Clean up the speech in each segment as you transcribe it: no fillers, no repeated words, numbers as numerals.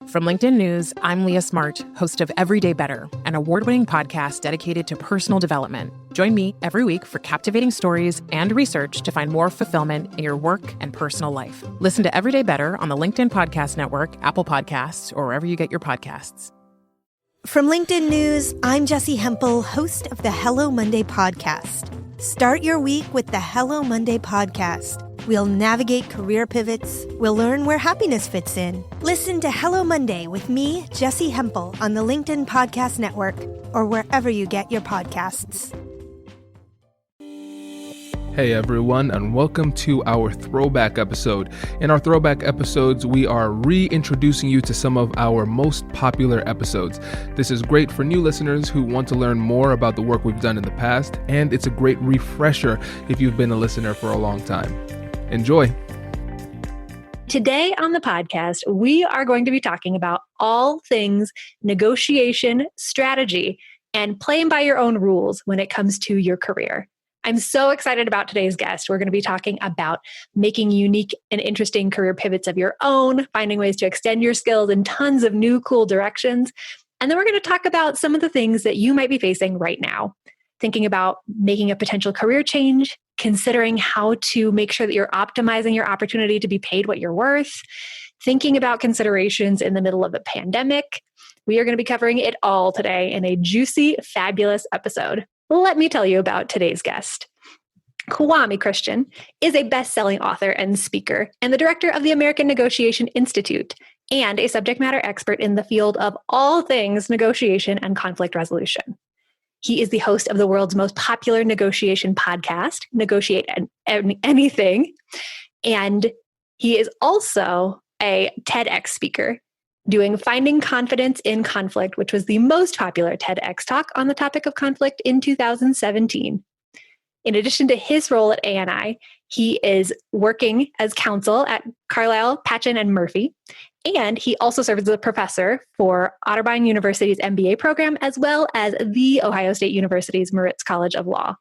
From LinkedIn News, I'm Leah Smart, host of Everyday Better, an award-winning podcast dedicated to personal development. Join me every week for captivating stories and research to find more fulfillment in your work and personal life. Listen to Everyday Better on the LinkedIn Podcast Network, Apple Podcasts, or wherever you get your podcasts. From LinkedIn News, I'm Jessie Hempel, host of the Hello Monday podcast. Start your week with the Hello Monday podcast. We'll navigate career pivots. We'll learn where happiness fits in. Listen to Hello Monday with me, Jessie Hempel, on the LinkedIn Podcast Network or wherever you get your podcasts. Hey everyone, and welcome to our throwback episode. In our throwback episodes, we are reintroducing you to some of our most popular episodes. This is great for new listeners who want to learn more about the work we've done in the past, and it's a great refresher if you've been a listener for a long time. Enjoy. Today on the podcast, we are going to be talking about all things negotiation, strategy, and playing by your own rules when it comes to your career. I'm so excited about today's guest. We're going to be talking about making unique and interesting career pivots of your own, finding ways to extend your skills in tons of new cool directions. And then we're going to talk about some of the things that you might be facing right now. Thinking about making a potential career change, considering how to make sure that you're optimizing your opportunity to be paid what you're worth, thinking about considerations in the middle of a pandemic. We are going to be covering it all today in a juicy, fabulous episode. Let me tell you about today's guest. Kwame Christian is a best-selling author and speaker and the director of the American Negotiation Institute and a subject matter expert in the field of all things negotiation and conflict resolution. He is the host of the world's most popular negotiation podcast, Negotiate Anything. And he is also a TEDx speaker doing Finding Confidence in Conflict, which was the most popular TEDx talk on the topic of conflict in 2017. In addition to his role at ANI, he is working as counsel at Carlisle, Patchen, and Murphy. And he also serves as a professor for Otterbein University's MBA program, as well as the Ohio State University's Moritz College of Law.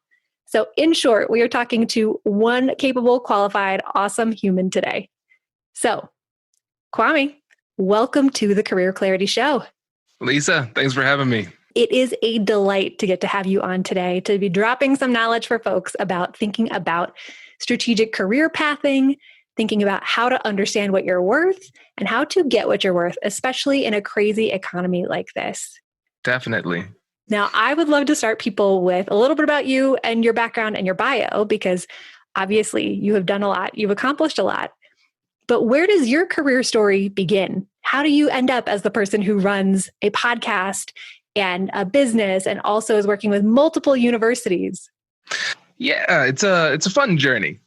So in short, we are talking to one capable, qualified, awesome human today. So, Kwame, welcome to the Career Clarity Show. Lisa, thanks for having me. It is a delight to get to have you on today, to be dropping some knowledge for folks about thinking about strategic career pathing, thinking about how to understand what you're worth and how to get what you're worth, especially in a crazy economy like this. Definitely. Now, I would love to start people with a little bit about you and your background and your bio, because obviously you have done a lot, you've accomplished a lot. But where does your career story begin? How do you end up as the person who runs a podcast and a business and also is working with multiple universities? Yeah, it's a fun journey.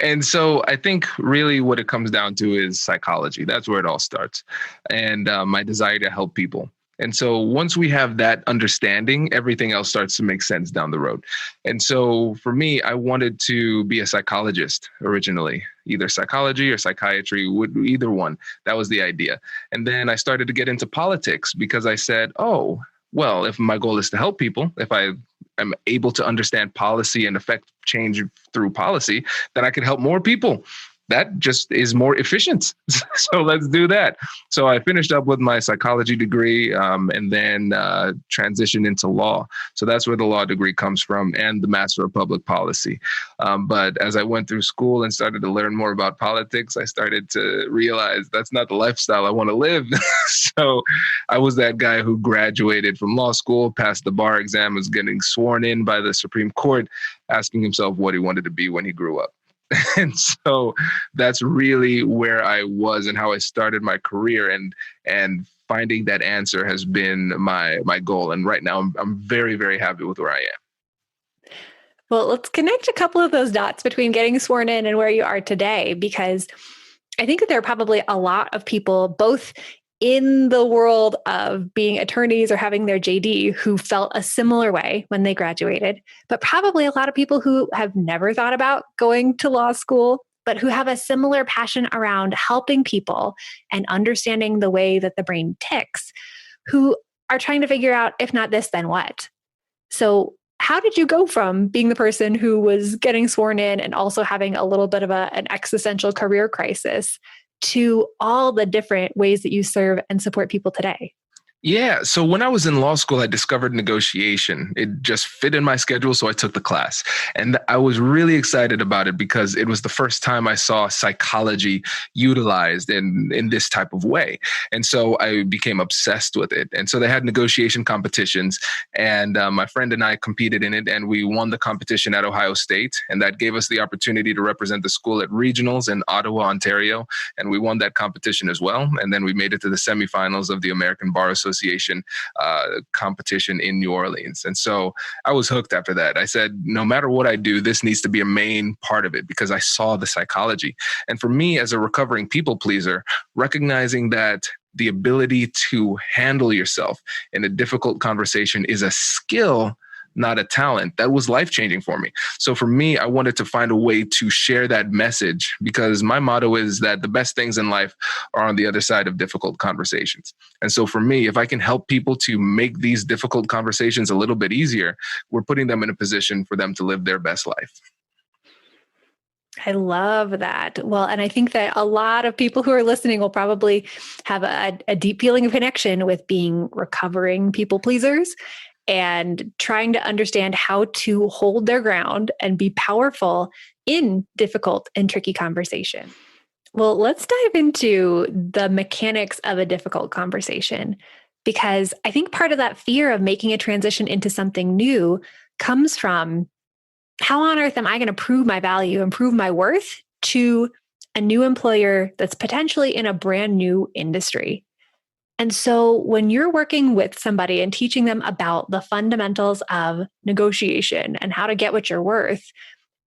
And so I think really what it comes down to is psychology. That's where it all starts. And my desire to help people. And so once we have that understanding, everything else starts to make sense down the road. And so for me, I wanted to be a psychologist originally, either psychology or psychiatry, either one. That was the idea. And then I started to get into politics because I said, oh, well, if my goal is to help people, if I am able to understand policy and affect change through policy, then I could help more people. That just is more efficient. So let's do that. So I finished up with my psychology degree and then transitioned into law. So that's where the law degree comes from, and the Master of Public Policy. But as I went through school and started to learn more about politics, I started to realize that's not the lifestyle I want to live. So I was that guy who graduated from law school, passed the bar exam, was getting sworn in by the Supreme Court, asking himself what he wanted to be when he grew up. And so that's really where I was and how I started my career, and finding that answer has been my goal. And right now I'm very, very happy with where I am. Well, let's connect a couple of those dots between getting sworn in and where you are today, because I think that there are probably a lot of people, both in the world of being attorneys or having their JD, who felt a similar way when they graduated, but probably a lot of people who have never thought about going to law school, but who have a similar passion around helping people and understanding the way that the brain ticks, who are trying to figure out, if not this, then what? So how did you go from being the person who was getting sworn in and also having a little bit of an existential career crisis to all the different ways that you serve and support people today? Yeah. So when I was in law school, I discovered negotiation. It just fit in my schedule. So I took the class and I was really excited about it because it was the first time I saw psychology utilized in this type of way. And so I became obsessed with it. And so they had negotiation competitions and my friend and I competed in it and we won the competition at Ohio State. And that gave us the opportunity to represent the school at regionals in Ottawa, Ontario. And we won that competition as well. And then we made it to the semifinals of the American Bar Association competition in New Orleans. And so I was hooked after that. I said, no matter what I do, this needs to be a main part of it because I saw the psychology. And for me, as a recovering people pleaser, recognizing that the ability to handle yourself in a difficult conversation is a skill, not a talent, that was life-changing for me. So for me, I wanted to find a way to share that message because my motto is that the best things in life are on the other side of difficult conversations. And so for me, if I can help people to make these difficult conversations a little bit easier, we're putting them in a position for them to live their best life. I love that. Well, and I think that a lot of people who are listening will probably have a deep feeling of connection with being recovering people pleasers and trying to understand how to hold their ground and be powerful in difficult and tricky conversation. Well, let's dive into the mechanics of a difficult conversation, because I think part of that fear of making a transition into something new comes from how on earth am I going to prove my value and prove my worth to a new employer that's potentially in a brand new industry? And so when you're working with somebody and teaching them about the fundamentals of negotiation and how to get what you're worth,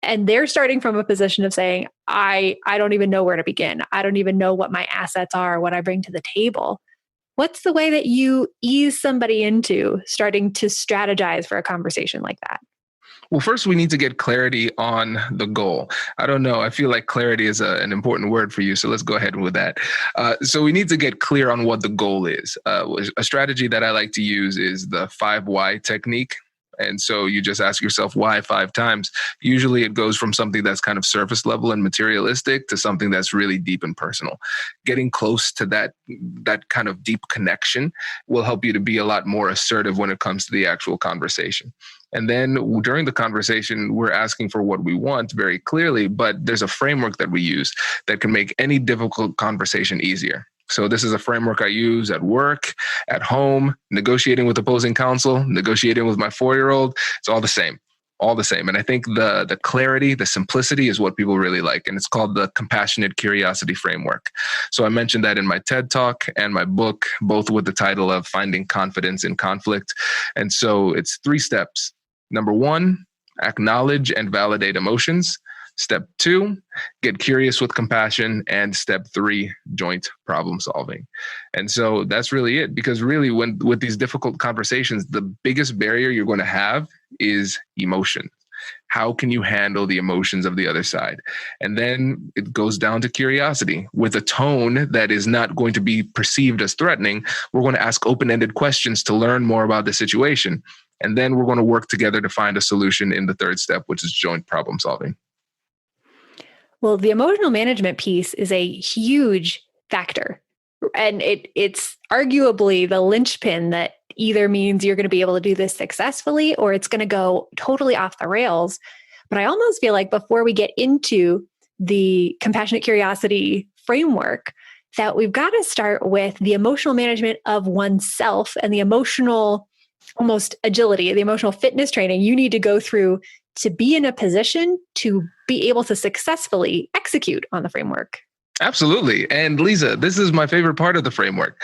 and they're starting from a position of saying, I don't even know where to begin. I don't even know what my assets are, what I bring to the table. What's the way that you ease somebody into starting to strategize for a conversation like that? Well, first, we need to get clarity on the goal. I don't know. I feel like clarity is an important word for you. So let's go ahead with that. So we need to get clear on what the goal is. A strategy that I like to use is the 5 why technique. And so you just ask yourself why 5 times. Usually it goes from something that's kind of surface level and materialistic to something that's really deep and personal. Getting close to that kind of deep connection will help you to be a lot more assertive when it comes to the actual conversation. And then during the conversation, we're asking for what we want very clearly, but there's a framework that we use that can make any difficult conversation easier. So this is a framework I use at work, at home, negotiating with opposing counsel, negotiating with my 4-year-old. It's all the same. And I think the clarity, the simplicity is what people really like. And it's called the compassionate curiosity framework. So I mentioned that in my TED Talk and my book, both with the title of Finding Confidence in Conflict. And so it's 3 steps. Number 1, acknowledge and validate emotions. Step 2, get curious with compassion. And step 3, joint problem solving. And so that's really it. Because really, with these difficult conversations, the biggest barrier you're going to have is emotion. How can you handle the emotions of the other side? And then it goes down to curiosity with a tone that is not going to be perceived as threatening. We're going to ask open-ended questions to learn more about the situation. And then we're going to work together to find a solution in the 3rd step, which is joint problem solving. Well, the emotional management piece is a huge factor. And it's arguably the linchpin that either means you're going to be able to do this successfully or it's going to go totally off the rails. But I almost feel like before we get into the compassionate curiosity framework, that we've got to start with the emotional management of oneself and the emotional almost agility, the emotional fitness training you need to go through to be in a position to be able to successfully execute on the framework. Absolutely. And Lisa, this is my favorite part of the framework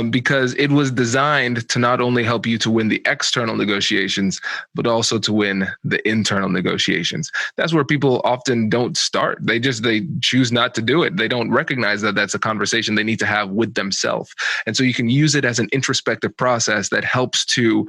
because it was designed to not only help you to win the external negotiations, but also to win the internal negotiations. That's where people often don't start. They choose not to do it. They don't recognize that that's a conversation they need to have with themselves. And so you can use it as an introspective process that helps to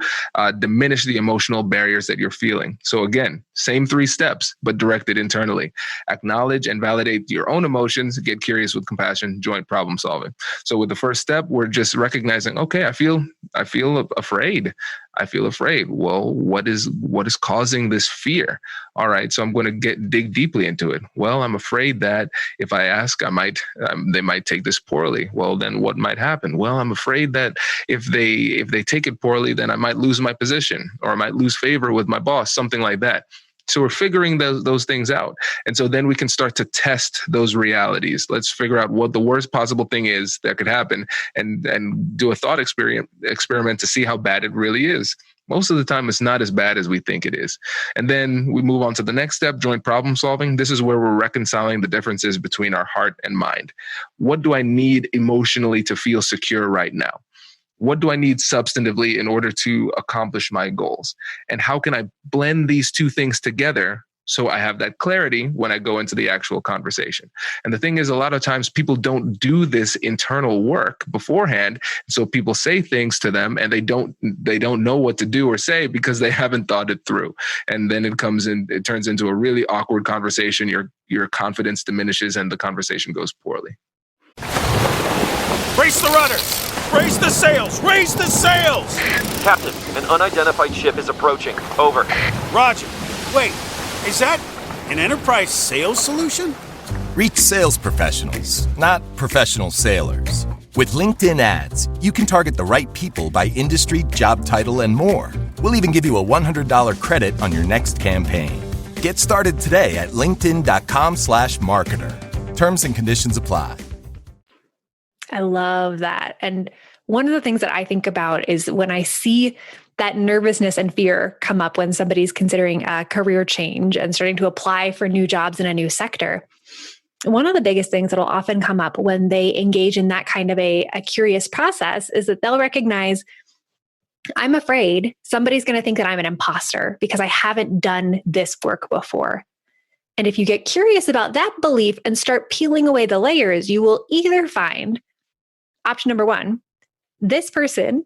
diminish the emotional barriers that you're feeling. So again, same 3 steps, but directed internally. Acknowledge and validate your own emotions, get curious with compassion, joint problem solving. So with the first step, we're just recognizing, okay, I feel afraid. I feel afraid. Well, what is causing this fear? All right, so I'm going to dig deeply into it. Well, I'm afraid that if I ask, they might take this poorly. Well, then what might happen? Well, I'm afraid that if they take it poorly, then I might lose my position, or I might lose favor with my boss, something like that. So we're figuring those things out. And so then we can start to test those realities. Let's figure out what the worst possible thing is that could happen, and do a thought experiment to see how bad it really is. Most of the time, it's not as bad as we think it is. And then we move on to the next step, joint problem solving. This is where we're reconciling the differences between our heart and mind. What do I need emotionally to feel secure right now? What do I need substantively in order to accomplish my goals? And how can I blend these two things together so I have that clarity when I go into the actual conversation? And the thing is, a lot of times people don't do this internal work beforehand. So people say things to them and they don't know what to do or say because they haven't thought it through. And then it turns into a really awkward conversation. Your confidence diminishes and the conversation goes poorly. Brace the rudders! Raise the sails! Raise the sails! Captain, an unidentified ship is approaching. Over. Roger. Wait, is that an enterprise sales solution? Reach sales professionals, not professional sailors. With LinkedIn ads, you can target the right people by industry, job title, and more. We'll even give you a $100 credit on your next campaign. Get started today at linkedin.com/marketer. Terms and conditions apply. I love that. And one of the things that I think about is when I see that nervousness and fear come up when somebody's considering a career change and starting to apply for new jobs in a new sector. One of the biggest things that will often come up when they engage in that kind of a curious process is that they'll recognize, I'm afraid somebody's going to think that I'm an imposter because I haven't done this work before. And if you get curious about that belief and start peeling away the layers, you will either find option number one, this person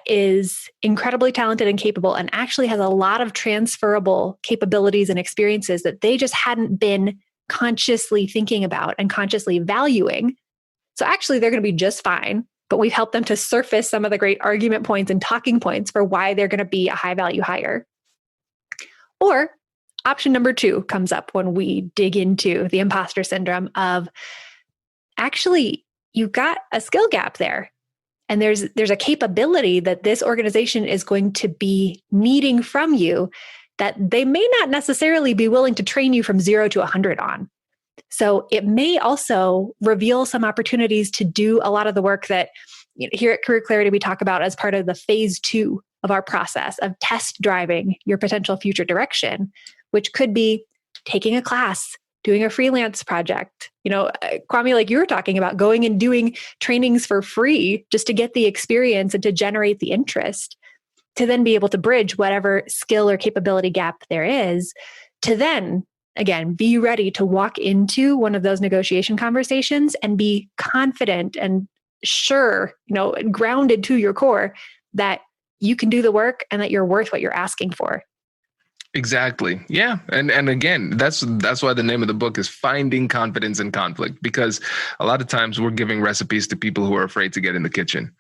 is incredibly talented and capable and actually has a lot of transferable capabilities and experiences that they just hadn't been consciously thinking about and consciously valuing. So actually, they're going to be just fine, but we've helped them to surface some of the great argument points and talking points for why they're going to be a high value hire. Or option number two comes up when we dig into the imposter syndrome of actually, you've got a skill gap there. And there's a capability that this organization is going to be needing from you that they may not necessarily be willing to train you from 0 to 100 on. So it may also reveal some opportunities to do a lot of the work that here at Career Clarity we talk about as part of the phase 2 of our process of test driving your potential future direction, which could be taking a class, doing a freelance project. Kwame, like you were talking about, going and doing trainings for free just to get the experience and to generate the interest, to then be able to bridge whatever skill or capability gap there is, to then, again, be ready to walk into one of those negotiation conversations and be confident and sure, grounded to your core that you can do the work and that you're worth what you're asking for. Exactly. Yeah. And again, that's why the name of the book is Finding Confidence in Conflict, because a lot of times we're giving recipes to people who are afraid to get in the kitchen.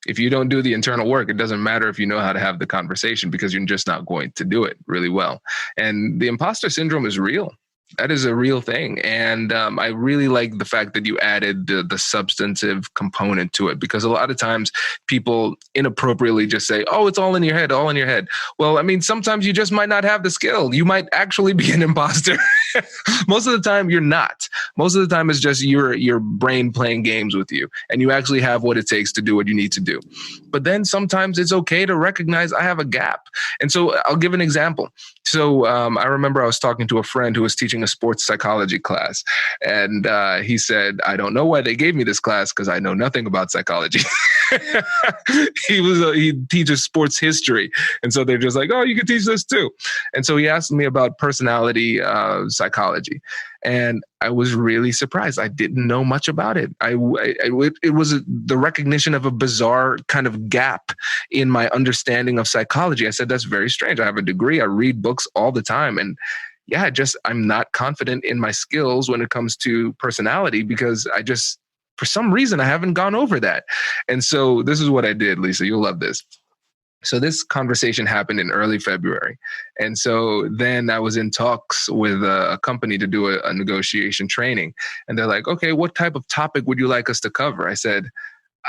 If you don't do the internal work, it doesn't matter if you know how to have the conversation because you're just not going to do it really well. And the imposter syndrome is real. That is a real thing. And I really like the fact that you added the substantive component to it, because a lot of times people inappropriately just say, oh, it's all in your head, all in your head. Well, I mean, sometimes you just might not have the skill. You might actually be an imposter. Most of the time you're not. Most of the time it's just your brain playing games with you, and you actually have what it takes to do what you need to do. But then sometimes it's okay to recognize I have a gap. And so I'll give an example. So I remember I was talking to a friend who was teaching a sports psychology class, and he said, I don't know why they gave me this class because I know nothing about psychology. He teaches sports history. And so they're just like, oh, you can teach this too. And so he asked me about personality psychology. And I was really surprised. I didn't know much about it. It was the recognition of a bizarre kind of gap in my understanding of psychology. I said, that's very strange. I have a degree. I read books all the time. And yeah, I'm not confident in my skills when it comes to personality because for some reason, I haven't gone over that. And so this is what I did, Lisa. You'll love this. So this conversation happened in early February. And so then I was in talks with a company to do a negotiation training. And they're like, okay, what type of topic would you like us to cover? I said,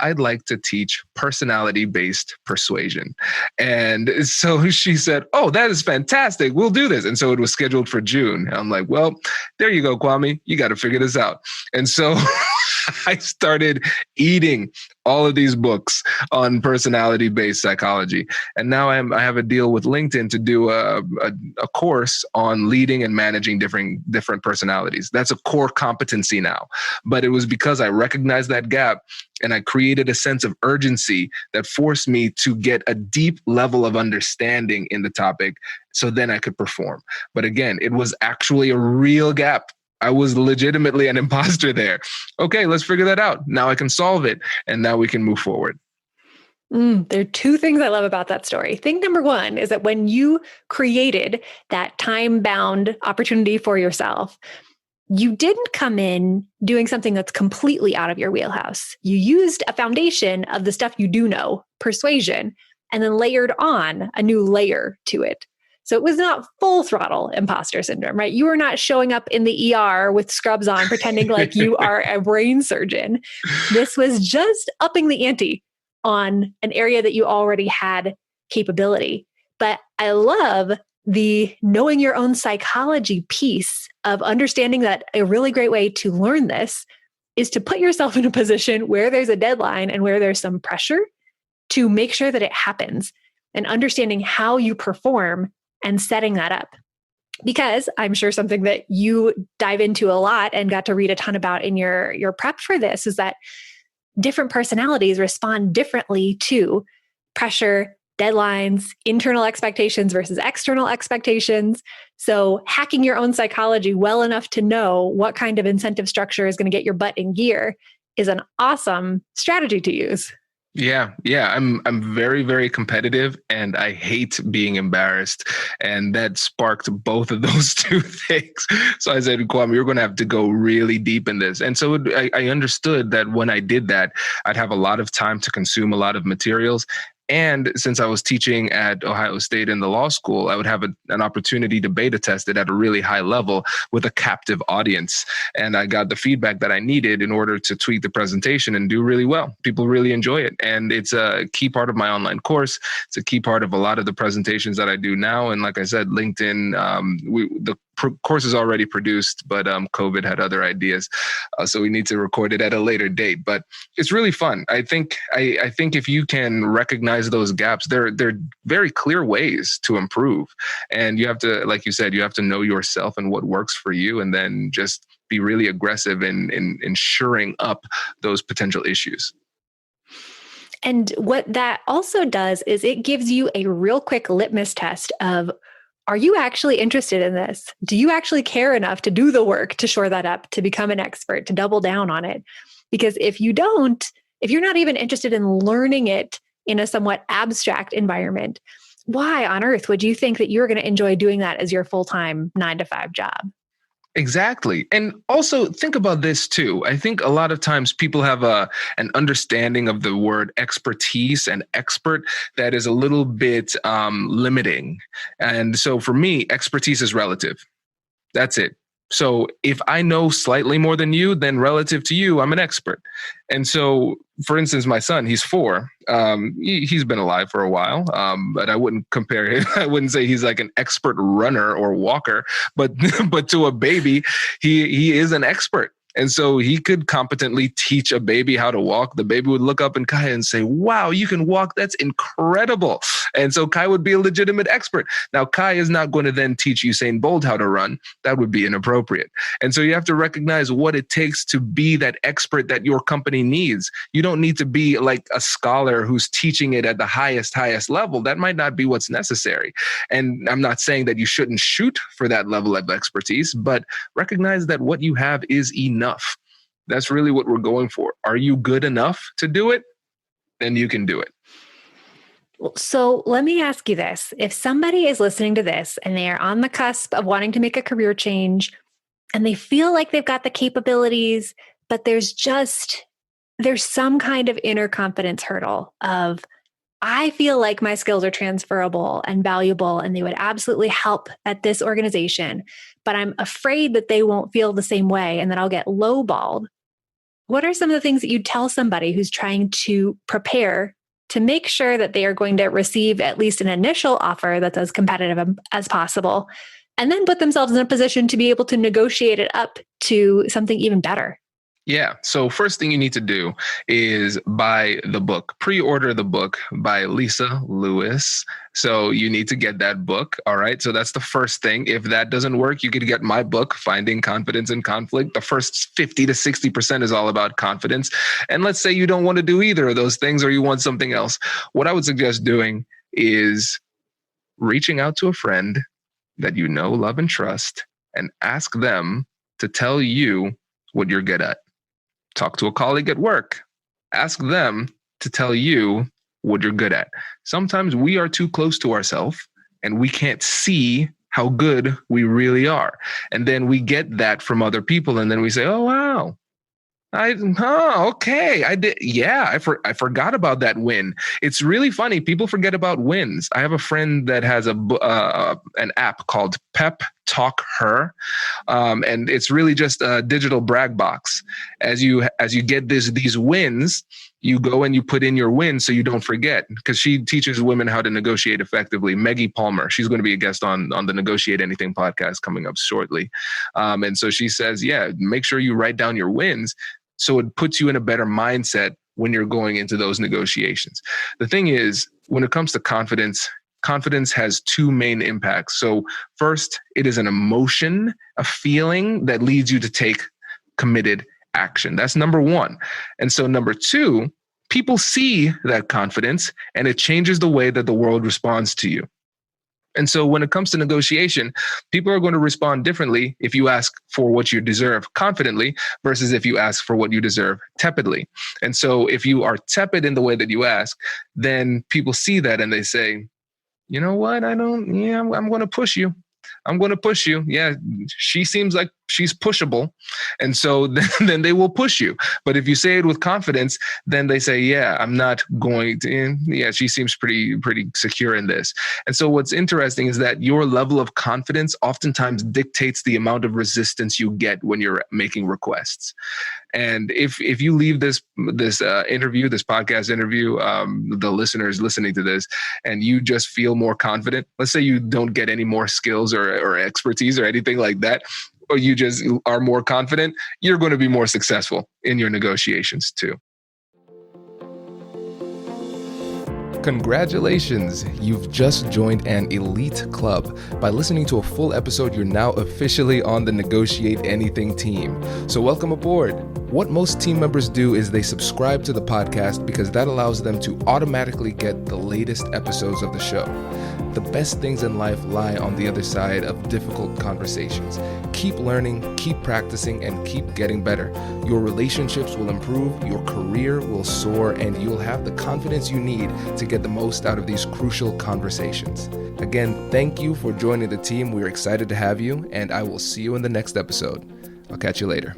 I'd like to teach personality-based persuasion. And so she said, oh, that is fantastic. We'll do this. And so it was scheduled for June. And I'm like, well, there you go, Kwame. You got to figure this out. And so I started eating all of these books on personality-based psychology. And now I have a deal with LinkedIn to do a course on leading and managing different personalities. That's a core competency now. But it was because I recognized that gap and I created a sense of urgency that forced me to get a deep level of understanding in the topic so then I could perform. But again, it was actually a real gap. I was legitimately an imposter there. Okay, let's figure that out. Now I can solve it. And now we can move forward. There are two things I love about that story. Thing number one is that when you created that time-bound opportunity for yourself, you didn't come in doing something that's completely out of your wheelhouse. You used a foundation of the stuff you do know, persuasion, and then layered on a new layer to it. So it was not full throttle imposter syndrome, right? You were not showing up in the ER with scrubs on, pretending like you are a brain surgeon. This was just upping the ante on an area that you already had capability. But I love the knowing your own psychology piece of understanding that a really great way to learn this is to put yourself in a position where there's a deadline and where there's some pressure to make sure that it happens, and understanding how you perform and setting that up. Because I'm sure something that you dive into a lot and got to read a ton about in your prep for this is that different personalities respond differently to pressure, deadlines, internal expectations versus external expectations. So hacking your own psychology well enough to know what kind of incentive structure is going to get your butt in gear is an awesome strategy to use. Yeah. I'm very, very competitive and I hate being embarrassed. And that sparked both of those two things. So I said, Kwame, you're going to have to go really deep in this. And so I understood that when I did that, I'd have a lot of time to consume a lot of materials. And since I was teaching at Ohio State in the law school, I would have an opportunity to beta test it at a really high level with a captive audience. And I got the feedback that I needed in order to tweak the presentation and do really well. People really enjoy it. And it's a key part of my online course. It's a key part of a lot of the presentations that I do now. And like I said, LinkedIn, the course is already produced, but COVID had other ideas. So we need to record it at a later date. But it's really fun. I think if you can recognize those gaps, they're very clear ways to improve. And you have to, like you said, you have to know yourself and what works for you, and then just be really aggressive in shoring up those potential issues. And what that also does is it gives you a real quick litmus test of, are you actually interested in this? Do you actually care enough to do the work to shore that up, to become an expert, to double down on it? Because if you don't, if you're not even interested in learning it in a somewhat abstract environment, why on earth would you think that you're going to enjoy doing that as your full-time 9-to-5 job? Exactly. And also think about this too. I think a lot of times people have an understanding of the word expertise and expert that is a little bit limiting. And so for me, expertise is relative. That's it. So if I know slightly more than you, then relative to you, I'm an expert. And so, for instance, my son, he's 4. He's been alive for a while, but I wouldn't compare him. I wouldn't say he's like an expert runner or walker, but to a baby, he is an expert. And so he could competently teach a baby how to walk. The baby would look up at Kai and say, wow, you can walk. That's incredible. And so Kai would be a legitimate expert. Now, Kai is not going to then teach Usain Bolt how to run. That would be inappropriate. And so you have to recognize what it takes to be that expert that your company needs. You don't need to be like a scholar who's teaching it at the highest level. That might not be what's necessary. And I'm not saying that you shouldn't shoot for that level of expertise, but recognize that what you have is enough. That's really what we're going for. Are you good enough to do it? Then you can do it. So let me ask you this. If somebody is listening to this and they are on the cusp of wanting to make a career change and they feel like they've got the capabilities, but there's some kind of inner confidence hurdle of, I feel like my skills are transferable and valuable and they would absolutely help at this organization, but I'm afraid that they won't feel the same way and that I'll get lowballed. What are some of the things that you tell somebody who's trying to prepare to make sure that they are going to receive at least an initial offer that's as competitive as possible, and then put themselves in a position to be able to negotiate it up to something even better? Yeah. So first thing you need to do is buy the book, pre-order the book by Lisa Lewis. So you need to get that book. All right. So that's the first thing. If that doesn't work, you could get my book, Finding Confidence in Conflict. The first 50 to 60% is all about confidence. And let's say you don't want to do either of those things or you want something else. What I would suggest doing is reaching out to a friend that you know, love, and trust, and ask them to tell you what you're good at. Talk to a colleague at work. Ask them to tell you what you're good at. Sometimes we are too close to ourselves and we can't see how good we really are. And then we get that from other people. And then we say, oh, wow. Okay. I did. Yeah, I forgot about that win. It's really funny. People forget about wins. I have a friend that has an app called Pep Talk Her. And it's really just a digital brag box. As you get these wins, you go and you put in your wins so you don't forget, because she teaches women how to negotiate effectively. Maggie Palmer, she's going to be a guest on the Negotiate Anything podcast coming up shortly. And so she says, yeah, make sure you write down your wins so it puts you in a better mindset when you're going into those negotiations. The thing is, when it comes to confidence has two main impacts. So first, it is an emotion, a feeling that leads you to take committed action. That's number one. And so number two, people see that confidence and it changes the way that the world responds to you. And so when it comes to negotiation, people are going to respond differently if you ask for what you deserve confidently versus if you ask for what you deserve tepidly. And so if you are tepid in the way that you ask, then people see that and they say, you know what? I'm going to push you. I'm going to push you. Yeah, she seems like she's pushable. And so then they will push you. But if you say it with confidence, then they say, yeah, I'm not going to. Yeah, she seems pretty secure in this. And so what's interesting is that your level of confidence oftentimes dictates the amount of resistance you get when you're making requests. And if you leave this podcast interview, the listeners listening to this, and you just feel more confident, let's say you don't get any more skills or expertise or anything like that, or you just are more confident, you're going to be more successful in your negotiations too. Congratulations, you've just joined an elite club. By listening to a full episode, you're now officially on the Negotiate Anything team. So welcome aboard. What most team members do is they subscribe to the podcast because that allows them to automatically get the latest episodes of the show. The best things in life lie on the other side of difficult conversations. Keep learning, keep practicing, and keep getting better. Your relationships will improve, your career will soar, and you'll have the confidence you need to get the most out of these crucial conversations. Again, thank you for joining the team. We're excited to have you, and I will see you in the next episode. I'll catch you later.